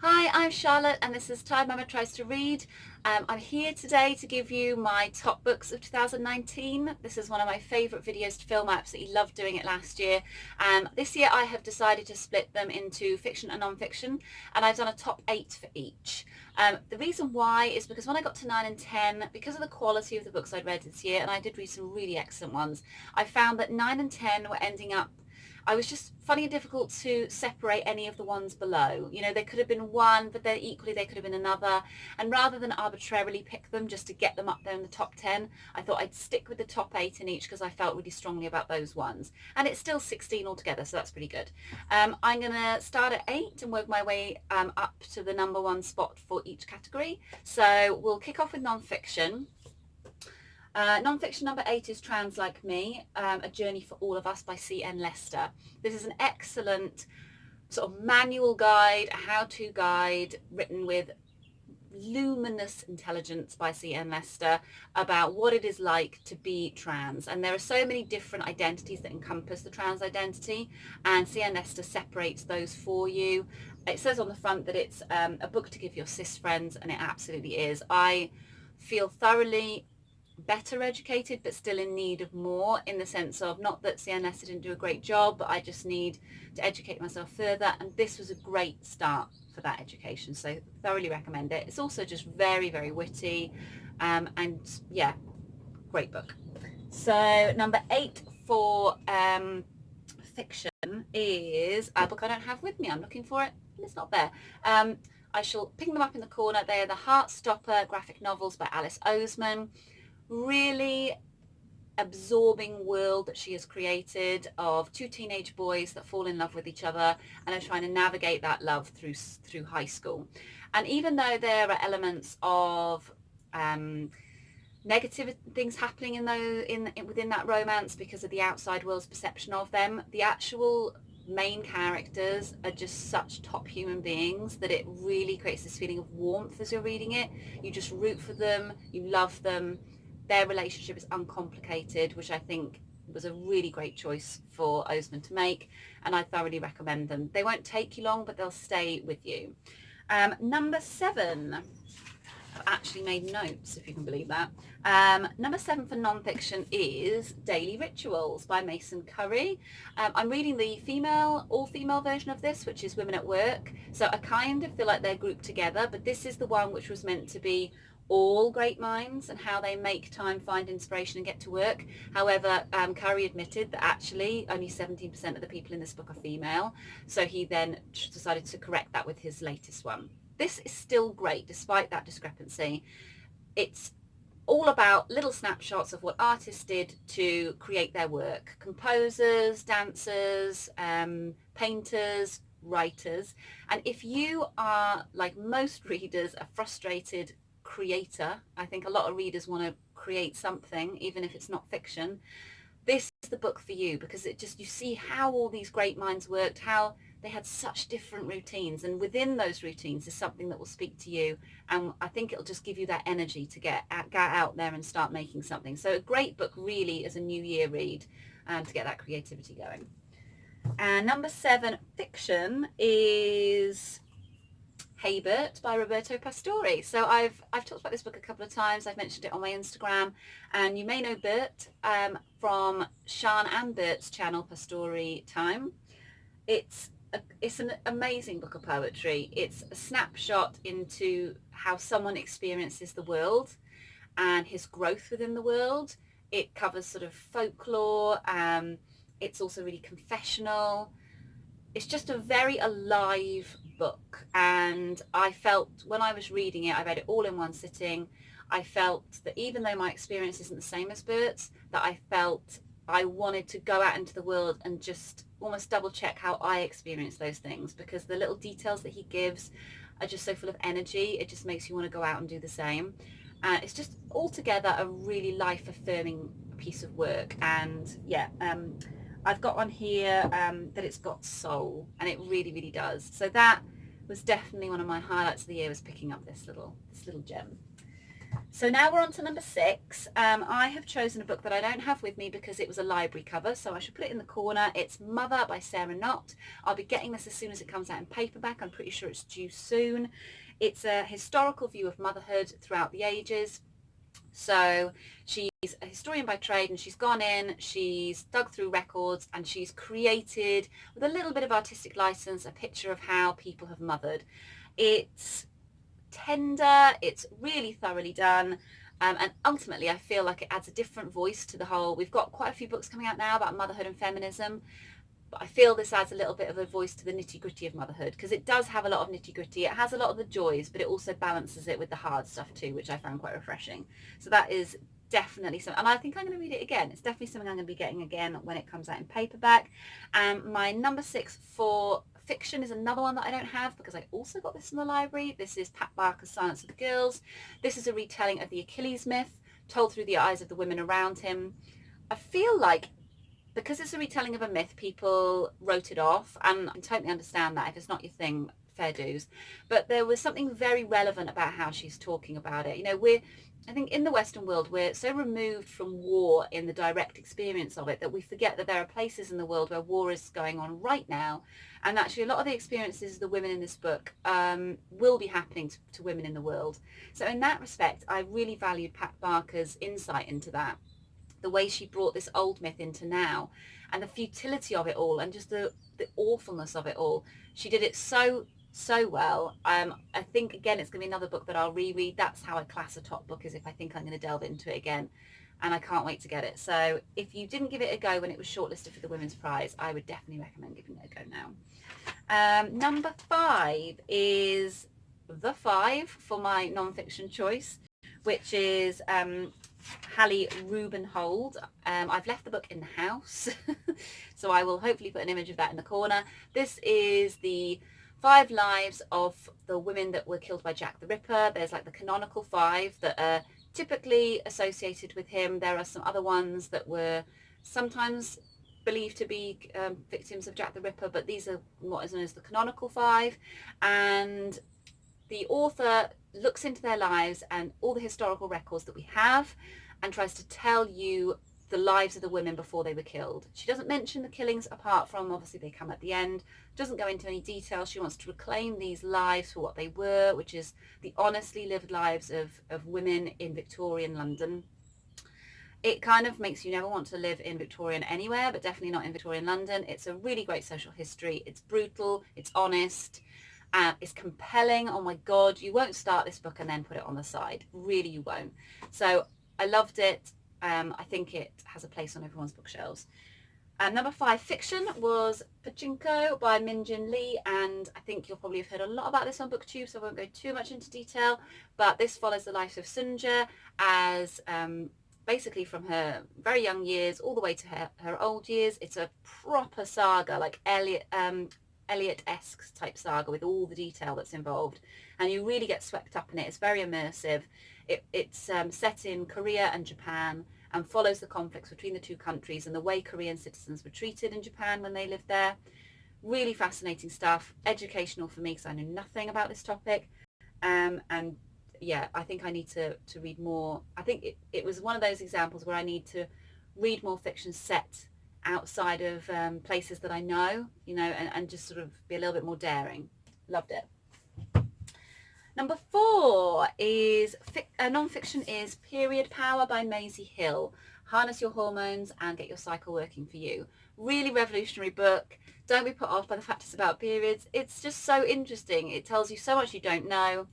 Hi, I'm Charlotte and this is Time Mama Tries to Read. I'm here today to give you my top books of 2019. This is one of my favourite videos to film. I absolutely loved doing it last year. This year I have decided to split them into fiction and non-fiction, and I've done a top 8 for each. The reason why is because when I got to 9 and 10, because of the quality of the books I'd read this year, and I did read some really excellent ones, I found that 9 and 10 were ending up, I was just finding it difficult to separate any of the ones below. You know, there could have been one, but then equally there could have been another. And rather than arbitrarily pick them just to get them up there in the top 10, I thought I'd stick with the top 8 in each because I felt really strongly about those ones. And it's still 16 altogether, so that's pretty good. I'm going to start at 8 and work my way up to the number 1 spot for each category. So we'll kick off with non-fiction. Non-fiction number 8 is Trans Like Me, A Journey for All of Us by C.N. Lester. This is an excellent sort of manual guide, a how-to guide written with luminous intelligence by C.N. Lester about what it is like to be trans. And there are so many different identities that encompass the trans identity, and C.N. Lester separates those for you. It says on the front that it's a book to give your cis friends, and it absolutely is. I feel thoroughly better educated but still in need of more, in the sense of, not that C.N. Lester didn't do a great job, but I just need to educate myself further, and this was a great start for that education, so thoroughly recommend it. It's also just very, very witty, and yeah, great book. So number 8 for fiction is a book I don't have with me. I'm looking for it and it's not there. I shall pick them up in the corner. They are the Heartstopper graphic novels by Alice Oseman. Really absorbing world that she has created of 2 teenage boys that fall in love with each other and are trying to navigate that love through high school. And even though there are elements of negative things happening within that romance because of the outside world's perception of them, the actual main characters are just such top human beings that it really creates this feeling of warmth as you're reading it. You just root for them, you love them. Their relationship is uncomplicated, which I think was a really great choice for Oseman to make, and I thoroughly recommend them. They won't take you long, but they'll stay with you. Number 7, I've actually made notes, if you can believe that. Number 7 for non-fiction is Daily Rituals by Mason Curry. I'm reading the all-female version of this, which is Women at Work, so I kind of feel like they're grouped together, but this is the one which was meant to be all great minds and how they make time, find inspiration and get to work. However, Curry admitted that actually only 17% of the people in this book are female, so he then decided to correct that with his latest one. This is still great despite that discrepancy. It's all about little snapshots of what artists did to create their work. Composers, dancers, painters, writers. And if you are, like most readers, a frustrated creator, I think a lot of readers want to create something, even if it's not fiction, this is the book for you, because it just, you see how all these great minds worked, how they had such different routines, and within those routines is something that will speak to you, and I think it'll just give you that energy to get out there and start making something. So a great book really as a new year read, to get that creativity going. And number 7 fiction is Haybert by Roberto Pastore. So I've talked about this book a couple of times. I've mentioned it on my Instagram, and you may know Bert from Sean and Bert's channel, Pastore Time. It's an amazing book of poetry. It's a snapshot into how someone experiences the world and his growth within the world. It covers sort of folklore. It's also really confessional. It's just a very alive book, and I felt when I was reading it, I read it all in one sitting, I felt that even though my experience isn't the same as Bert's, that I felt I wanted to go out into the world and just almost double check how I experience those things, because the little details that he gives are just so full of energy. It just makes you want to go out and do the same. It's just altogether a really life-affirming piece of work. And yeah, I've got on here that it's got soul, and it really, really does. So that was definitely one of my highlights of the year, was picking up this little gem. So now we're on to number 6. I have chosen a book that I don't have with me because it was a library cover, so I should put it in the corner. It's Mother by Sarah Knott. I'll be getting this as soon as it comes out in paperback. I'm pretty sure it's due soon. It's a historical view of motherhood throughout the ages. So she's a historian by trade, and she's gone in, she's dug through records, and she's created, with a little bit of artistic license, a picture of how people have mothered. It's tender, it's really thoroughly done, and ultimately I feel like it adds a different voice to the whole. We've got quite a few books coming out now about motherhood and feminism, but I feel this adds a little bit of a voice to the nitty-gritty of motherhood, because it does have a lot of nitty-gritty. It has a lot of the joys, but it also balances it with the hard stuff too, which I found quite refreshing. So that is definitely something, and I think I'm going to read it again. It's definitely something I'm going to be getting again when it comes out in paperback. My number 6 for fiction is another one that I don't have, because I also got this in the library. This is Pat Barker's Silence of the Girls. This is a retelling of the Achilles myth, told through the eyes of the women around him. I feel like because it's a retelling of a myth, people wrote it off, and I can totally understand that. If it's not your thing, fair dues. But there was something very relevant about how she's talking about it. You know, I think in the Western world, we're so removed from war in the direct experience of it that we forget that there are places in the world where war is going on right now. And actually a lot of the experiences of the women in this book will be happening to women in the world. So in that respect, I really valued Pat Barker's insight into that, the way she brought this old myth into now, and the futility of it all, and just the awfulness of it all. She did it so well. I think again it's going to be another book that I'll reread. That's how I class a top book, is if I think I'm going to delve into it again, and I can't wait to get it. So if you didn't give it a go when it was shortlisted for the Women's Prize, I would definitely recommend giving it a go now. Number 5 is The Five for my non-fiction choice, which is Hallie Rubenhold. I've left the book in the house, so I will hopefully put an image of that in the corner. This is the 5 lives of the women that were killed by Jack the Ripper. There's like the canonical 5 that are typically associated with him. There are some other ones that were sometimes believed to be victims of Jack the Ripper, but these are what is known as the canonical 5. And the author looks into their lives and all the historical records that we have, and tries to tell you the lives of the women before they were killed. She doesn't mention the killings, apart from obviously they come at the end. Doesn't go into any detail. She wants to reclaim these lives for what they were, which is the honestly lived lives of women in Victorian London. It kind of makes you never want to live in Victorian anywhere, but definitely not in Victorian London. It's a really great social history. It's brutal, it's honest, it's compelling. Oh my God, you won't start this book and then put it on the side. Really, you won't. So I loved it. I think it has a place on everyone's bookshelves. Number 5 fiction was Pachinko by Min Jin Lee, and I think you'll probably have heard a lot about this on BookTube, so I won't go too much into detail, but this follows the life of Sunja as basically from her very young years all the way to her old years. It's a proper saga, like Eliot-esque type saga, with all the detail that's involved, and you really get swept up in it. It's very immersive. It's set in Korea and Japan, and follows the conflicts between the two countries and the way Korean citizens were treated in Japan when they lived there. Really fascinating stuff, educational for me because I knew nothing about this topic, and yeah, I think I need to read more. I think it was one of those examples where I need to read more fiction set outside of places that I know, you know, and just sort of be a little bit more daring. Loved it. Number 4 is non-fiction, is Period Power by Maisie Hill. Harness your hormones and get your cycle working for you. Really revolutionary book. Don't be put off by the fact it's about periods. It's just so interesting. It tells you so much you don't know.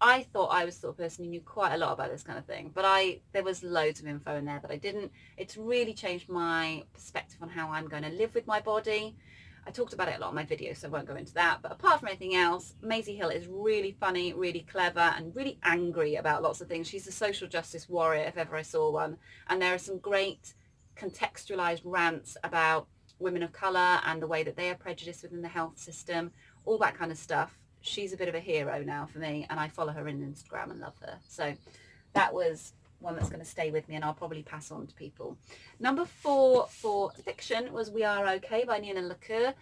I thought I was the sort of person who knew quite a lot about this kind of thing, but there was loads of info in there that I didn't. It's really changed my perspective on how I'm going to live with my body. I talked about it a lot in my videos, so I won't go into that. But apart from anything else, Maisie Hill is really funny, really clever, and really angry about lots of things. She's a social justice warrior, if ever I saw one. And there are some great contextualized rants about women of colour and the way that they are prejudiced within the health system, all that kind of stuff. She's a bit of a hero now for me, and I follow her on Instagram and love her. So that was one that's going to stay with me, and I'll probably pass on to people. Number 4 for fiction was We Are Okay by Nina LaCour.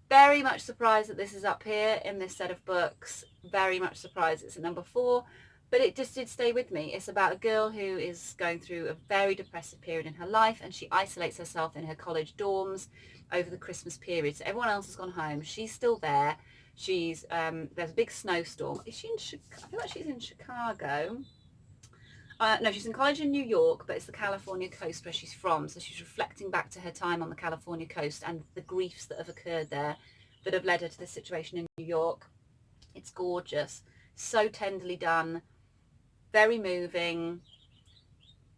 Very much surprised that this is up here in this set of books. Very much surprised it's at number 4. but it just did stay with me. It's about a girl who is going through a very depressive period in her life, and she isolates herself in her college dorms over the Christmas period. So everyone else has gone home. She's still there. She's there's a big snowstorm. Is she in Chicago? I feel like she's in Chicago. No, she's in college in New York, but it's the California coast where she's from. So she's reflecting back to her time on the California coast and the griefs that have occurred there that have led her to this situation in New York. It's gorgeous. So tenderly done. Very moving,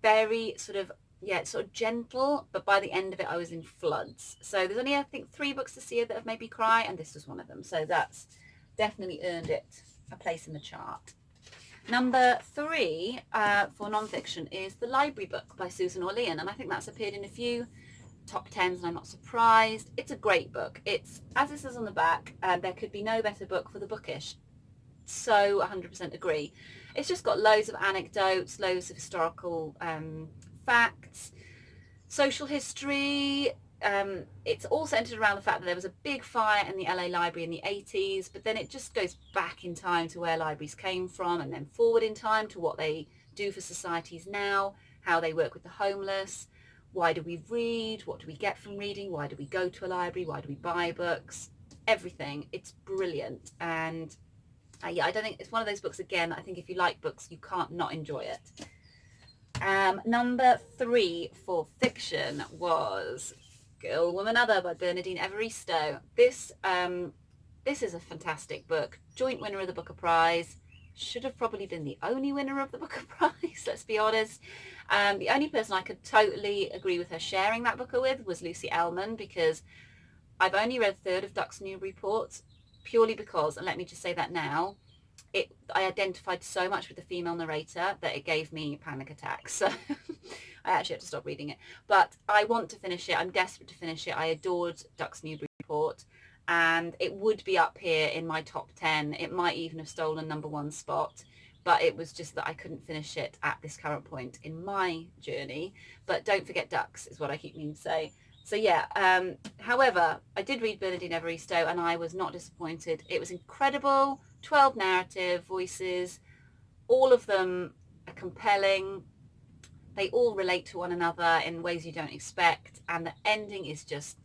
very sort of, yeah, sort of gentle, but by the end of it I was in floods. So there's only, I think, 3 books this year that have made me cry, and this was one of them. So that's definitely earned it a place in the chart. Number 3 for non-fiction is The Library Book by Susan Orlean, and I think that's appeared in a few top 10s, and I'm not surprised. It's a great book. It's, as it says on the back, there could be no better book for the bookish. So 100% agree. It's just got loads of anecdotes, loads of historical facts, social history. It's all centered around the fact that there was a big fire in the LA library in the 80s, but then it just goes back in time to where libraries came from, and then forward in time to what they do for societies now, how they work with the homeless. Why do we read? What do we get from reading? Why do we go to a library? Why do we buy books? Everything. It's brilliant. And yeah, I don't think it's one of those books, again, I think if you like books, you can't not enjoy it. Number 3 for fiction was Girl, Woman, Other by Bernardine Evaristo. This is a fantastic book. Joint winner of the Booker Prize. Should have probably been the only winner of the Booker Prize, let's be honest. The only person I could totally agree with her sharing that Booker with was Lucy Ellmann, because I've only read a third of Ducks Newburyport, purely because, and let me just say that now, I identified so much with the female narrator that it gave me panic attacks. So I actually had to stop reading it. But I want to finish it. I'm desperate to finish it. I adored Ducks Newburyport, and it would be up here in my top 10. It might even have stolen number 1 spot, but it was just that I couldn't finish it at this current point in my journey. But don't forget Ducks is what I keep meaning to say. So yeah, however, I did read Bernardine Evaristo, and I was not disappointed. It was incredible. 12 narrative voices, all of them are compelling. They all relate to one another in ways you don't expect, and the ending is just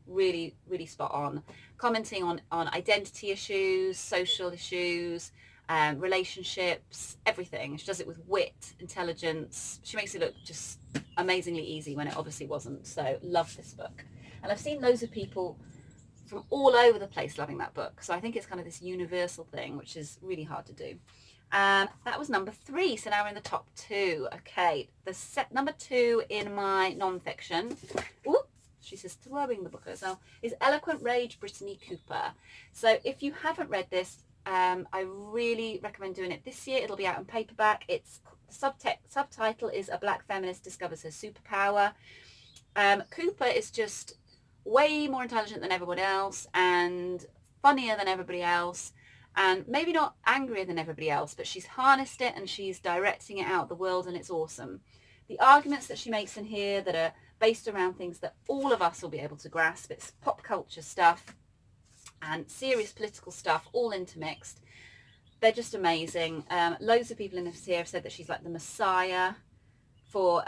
really, really spot on. Commenting on identity issues, social issues, relationships, everything. She does it with wit, intelligence. She makes it look just amazingly easy when it obviously wasn't. So love this book. And I've seen loads of people from all over the place loving that book. So I think it's kind of this universal thing, which is really hard to do. That was number 3. So now we're in the top 2. Okay, number 2 in my non-fiction. Ooh, she's just throwing the book herself. Is Eloquent Rage, Brittany Cooper. So if you haven't read this, I really recommend doing it this year. It'll be out in paperback. It's the subtitle is A Black Feminist Discovers Her Superpower. Cooper is just way more intelligent than everyone else, and funnier than everybody else, and maybe not angrier than everybody else, but she's harnessed it and she's directing it out the world, and it's awesome. The arguments that she makes in here that are based around things that all of us will be able to grasp. It's pop culture stuff and serious political stuff all intermixed. They're just amazing. Loads of people in this here have said that she's like the messiah for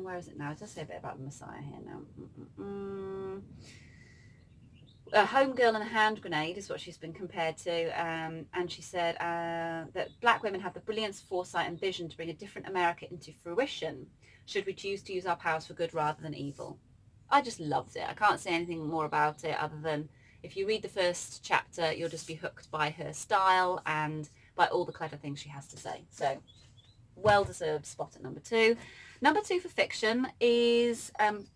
where is it now? It does say a bit about the messiah here now. A homegirl and a hand grenade is what she's been compared to, and she said that black women have the brilliance, foresight and vision to bring a different America into fruition, should we choose to use our powers for good rather than evil. I just loved it. I can't say anything more about it other than if you read the first chapter, you'll just be hooked by her style and by all the clever things she has to say. So well-deserved spot at number 2. Number 2 for fiction is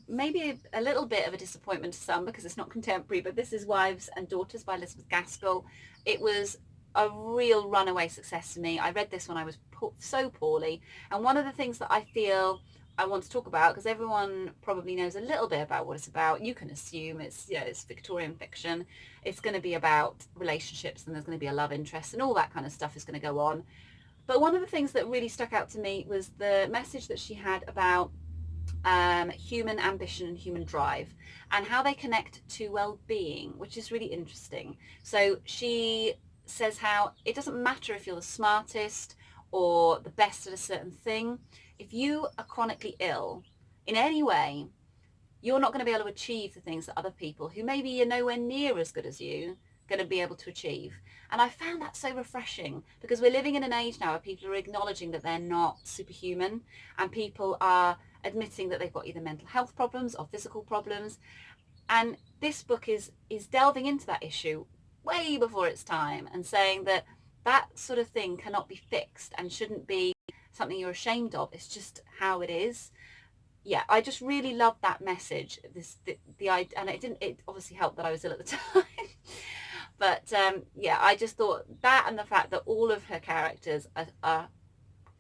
maybe a little bit of a disappointment to some because it's not contemporary, but this is Wives and Daughters by Elizabeth Gaskell. It was a real runaway success to me. I read this when I was so poorly, and one of the things that I feel I want to talk about, because everyone probably knows a little bit about what it's about, you can assume it's Victorian fiction. It's going to be about relationships, and there's going to be a love interest, and all that kind of stuff is going to go on. But one of the things that really stuck out to me was the message that she had about human ambition and human drive and how they connect to well-being, which is really interesting. So she says how it doesn't matter if you're the smartest or the best at a certain thing. If you are chronically ill in any way, you're not going to be able to achieve the things that other people who maybe are nowhere near as good as you going to be able to achieve. And I found that so refreshing, because we're living in an age now where people are acknowledging that they're not superhuman, and people are admitting that they've got either mental health problems or physical problems. And this book is delving into that issue way before its time, and saying that that sort of thing cannot be fixed and shouldn't be something you're ashamed of. It's just how it is. Yeah, I just really loved that message. And it obviously helped that I was ill at the time. But yeah, I just thought that, and the fact that all of her characters are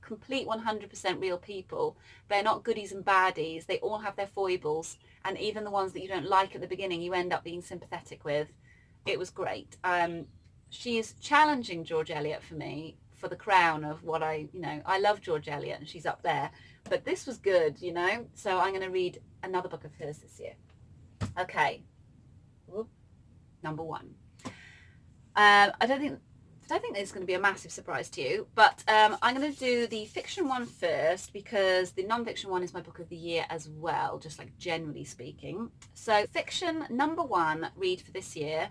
complete 100% real people. They're not goodies and baddies. They all have their foibles, and even the ones that you don't like at the beginning, you end up being sympathetic with. It was great. She is challenging George Eliot for me for the crown of what I love George Eliot, and she's up there. But this was good, so I'm going to read another book of hers this year. Okay. Number 1. I don't think this is going to be a massive surprise to you, but I'm going to do the fiction one first, because the non-fiction one is my book of the year as well, just like generally speaking. So fiction number 1 read for this year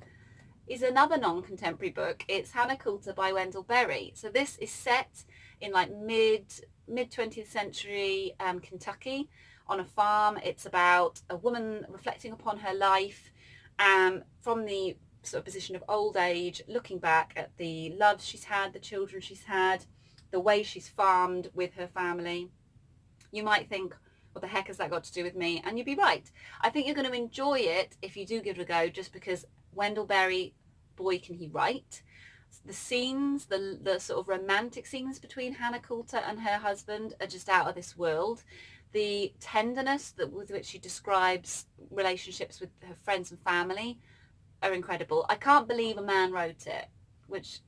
is another non-contemporary book. It's Hannah Coulter by Wendell Berry. So this is set in like mid 20th century Kentucky, on a farm. It's about a woman reflecting upon her life from the sort of position of old age, looking back at the loves she's had, the children she's had, the way she's farmed with her family. You might think, what the heck has that got to do with me? And you'd be right. I think you're going to enjoy it if you do give it a go, just because Wendell Berry, boy, can he write. The scenes, the sort of romantic scenes between Hannah Coulter and her husband are just out of this world. The tenderness with which she describes relationships with her friends and family are incredible. I can't believe a man wrote it, which,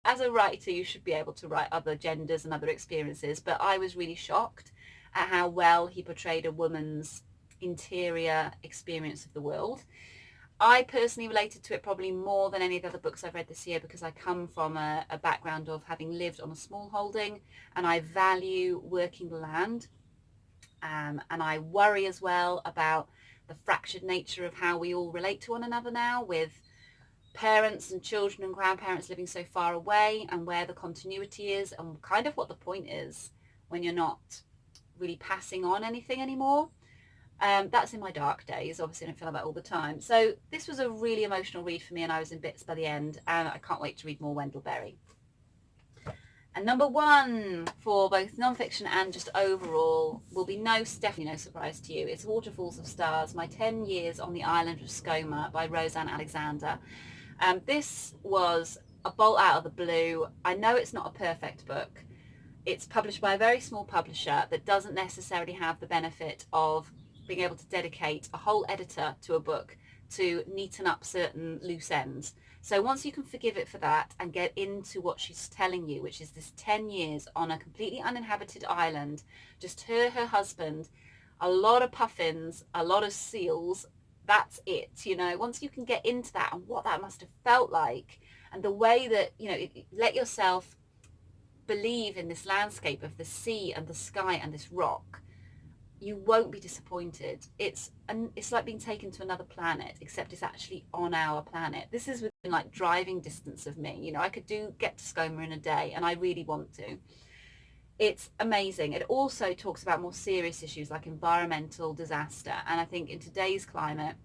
as a writer, you should be able to write other genders and other experiences, but I was really shocked at how well he portrayed a woman's interior experience of the world. I personally related to it probably more than any of the other books I've read this year, because I come from a background of having lived on a small holding, and I value working the land. And I worry as well about the fractured nature of how we all relate to one another now, with parents and children and grandparents living so far away, and where the continuity is, and kind of what the point is when you're not really passing on anything anymore. That's in my dark days. Obviously I don't feel like that all the time. So this was a really emotional read for me, and I was in bits by the end, and I can't wait to read more Wendell Berry. And number 1 for both non-fiction and just overall will be definitely no surprise to you. It's Waterfalls of Stars, My 10 Years on the Island of Skomer by Roseanne Alexander. This was a bolt out of the blue. I know it's not a perfect book. It's published by a very small publisher that doesn't necessarily have the benefit of being able to dedicate a whole editor to a book to neaten up certain loose ends. So once you can forgive it for that and get into what she's telling you, which is this 10 years on a completely uninhabited island, just her husband, a lot of puffins, a lot of seals, that's it. Once you can get into that and what that must have felt like, and the way that, let yourself believe in this landscape of the sea and the sky and this rock, you won't be disappointed. It's like being taken to another planet, except it's actually on our planet. This is within like driving distance of me. I could get to Skomer in a day, and I really want to. It's amazing. It also talks about more serious issues like environmental disaster, and I think in today's climate,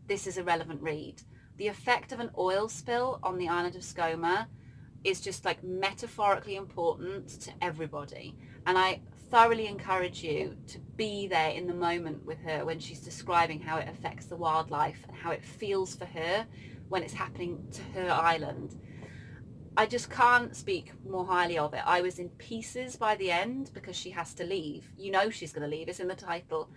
this is a relevant read. The effect of an oil spill on the island of Skomer is just like metaphorically important to everybody, and I thoroughly encourage you to be there in the moment with her when she's describing how it affects the wildlife and how it feels for her when it's happening to her island. I just can't speak more highly of it. I was in pieces by the end, because she has to leave. She's going to leave. It's in the title.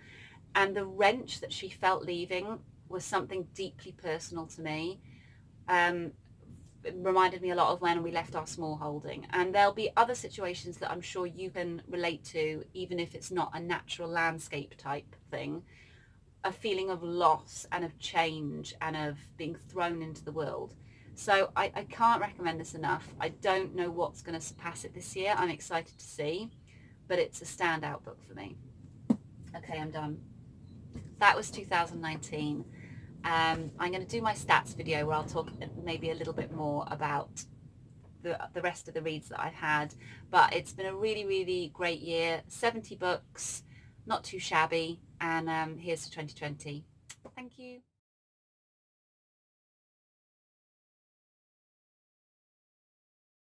And the wrench that she felt leaving was something deeply personal to me. It reminded me a lot of when we left our small holding. And there'll be other situations that I'm sure you can relate to, even if it's not a natural landscape type thing. A feeling of loss and of change and of being thrown into the world. So I can't recommend this enough. I don't know what's going to surpass it this year. I'm excited to see, but it's a standout book for me. Okay, I'm done. That was 2019. I'm going to do my stats video where I'll talk maybe a little bit more about the rest of the reads that I've had, but it's been a really, really great year. 70 books, not too shabby, and here's to 2020. Thank you.